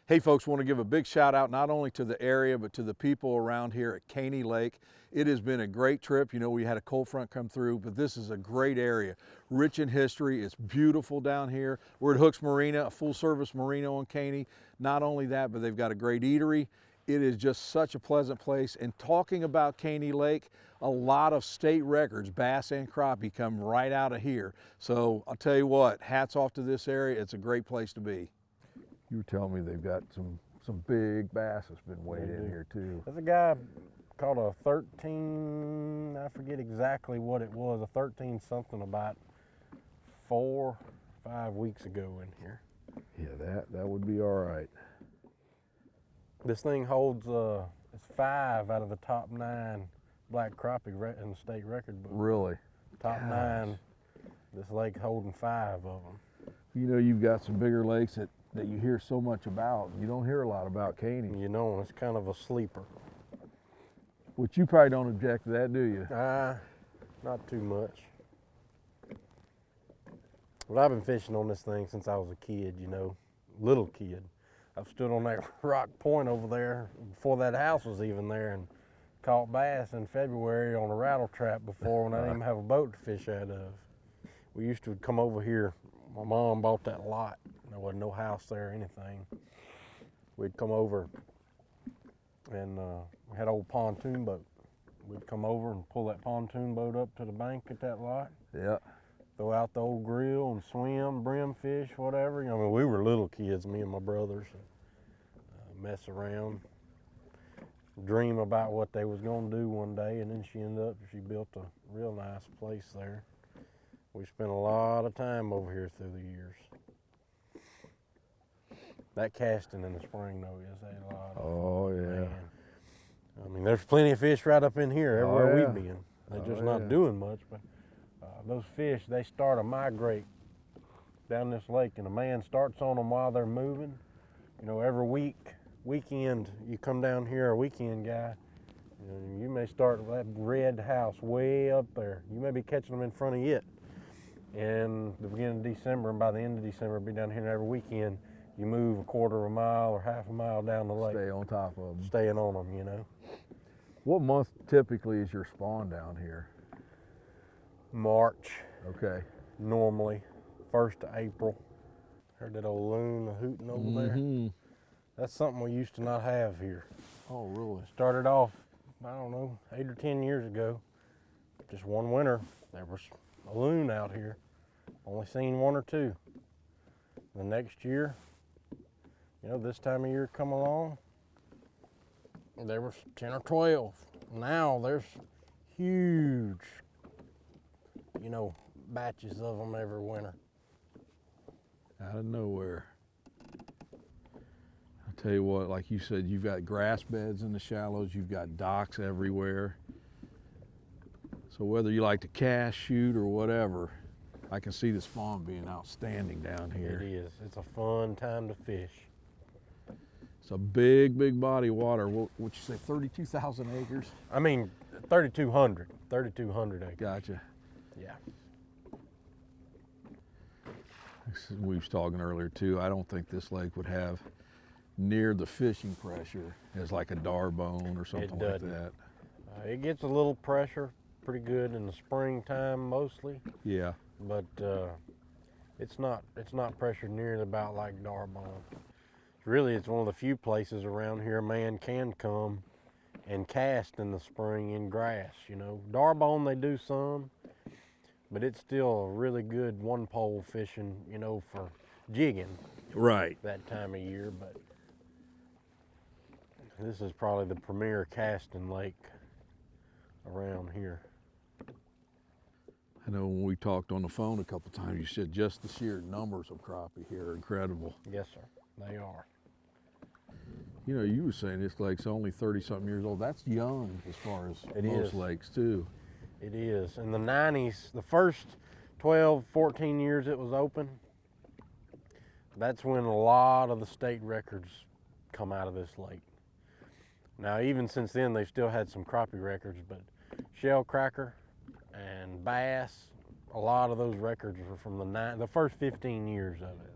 Hey folks, want to give a big shout out not only to the area, but to the people around here at Caney Lake. It has been a great trip. You know, we had a cold front come through, but this is a great area, rich in history. It's beautiful down here. We're at Hooks Marina, a full service marina on Caney. Not only that, but they've got a great eatery. It is just such a pleasant place. And talking about Caney Lake, a lot of state records, bass and crappie, come right out of here. So I'll tell you what, hats off to this area. It's a great place to be. You were telling me they've got some big bass that's been weighed in here too. There's a guy caught a 13, I forget exactly what it was, a 13 something about 4 or 5 weeks ago in here. Yeah, that would be all right. This thing holds, it's 5 out of the top 9 black crappie in the state record book. Really? Top 9, this lake holding 5 of them. You know, you've got some bigger lakes that you hear so much about. You don't hear a lot about Caney. You know, it's kind of a sleeper. Which you probably don't object to that, do you? Not too much. Well, I've been fishing on this thing since I was a kid, you know, little kid. I've stood on that rock point over there before that house was even there and caught bass in February on a rattle trap before when I didn't even have a boat to fish out of. We used to come over here. My mom bought that lot. There wasn't no house there or anything. We'd come over and we had an old pontoon boat. We'd come over and pull that pontoon boat up to the bank at that lot. Yeah. Throw out the old grill and swim, brim fish, whatever. You know, I mean, we were little kids, me and my brothers, mess around, dream about what they was gonna do one day, and then she built a real nice place there. We spent a lot of time over here through the years. That casting in the spring, though, is a lot of Oh, yeah. man. I mean, there's plenty of fish right up in here everywhere yeah. we've been. They're just not doing much, but those fish, they start to migrate down this lake, and a man starts on them while they're moving. You know, every weekend, you come down here, a weekend guy, you may start that red house way up there. You may be catching them in front of it. And the beginning of December, and by the end of December, be down here, and every weekend you move a quarter of a mile or half a mile down the lake. Stay on top of them. Staying on them, you know. What month typically is your spawn down here? March. Okay. Normally, 1st of April. Heard that old loon hooting over there. That's something we used to not have here. Oh, really? Started off, I don't know, 8 or 10 years ago. Just one winter, there was a loon out here. Only seen 1 or 2. The next year, you know, this time of year come along, there was 10 or 12. Now there's huge, you know, batches of them every winter. Out of nowhere. I'll tell you what, like you said, you've got grass beds in the shallows, you've got docks everywhere. So whether you like to cast, shoot, or whatever, I can see the spawn being outstanding down here. It is. It's a fun time to fish. It's a big, big body of water. What'd you say, 32,000 acres? I mean, 3,200 acres. Gotcha. Yeah. We was talking earlier too, I don't think this lake would have near the fishing pressure as like a Darbone or something like that. It gets a little pressure, pretty good in the springtime mostly. Yeah. But it's not pressured nearly about like Darbone. Really, it's one of the few places around here a man can come and cast in the spring in grass. You know, Darbone they do some, but it's still a really good one pole fishing. You know, for jigging. Right. That time of year, but this is probably the premier casting lake around here. I know when we talked on the phone a couple times, you said just the sheer numbers of crappie here are incredible. Yes, sir, they are. You know, you were saying this lake's only 30-something years old. That's young as far as most lakes too. It is. In the 90s, the first 12, 14 years it was open, that's when a lot of the state records come out of this lake. Now, even since then, they've still had some crappie records, but shell cracker and bass, a lot of those records were from the first 15 years of it.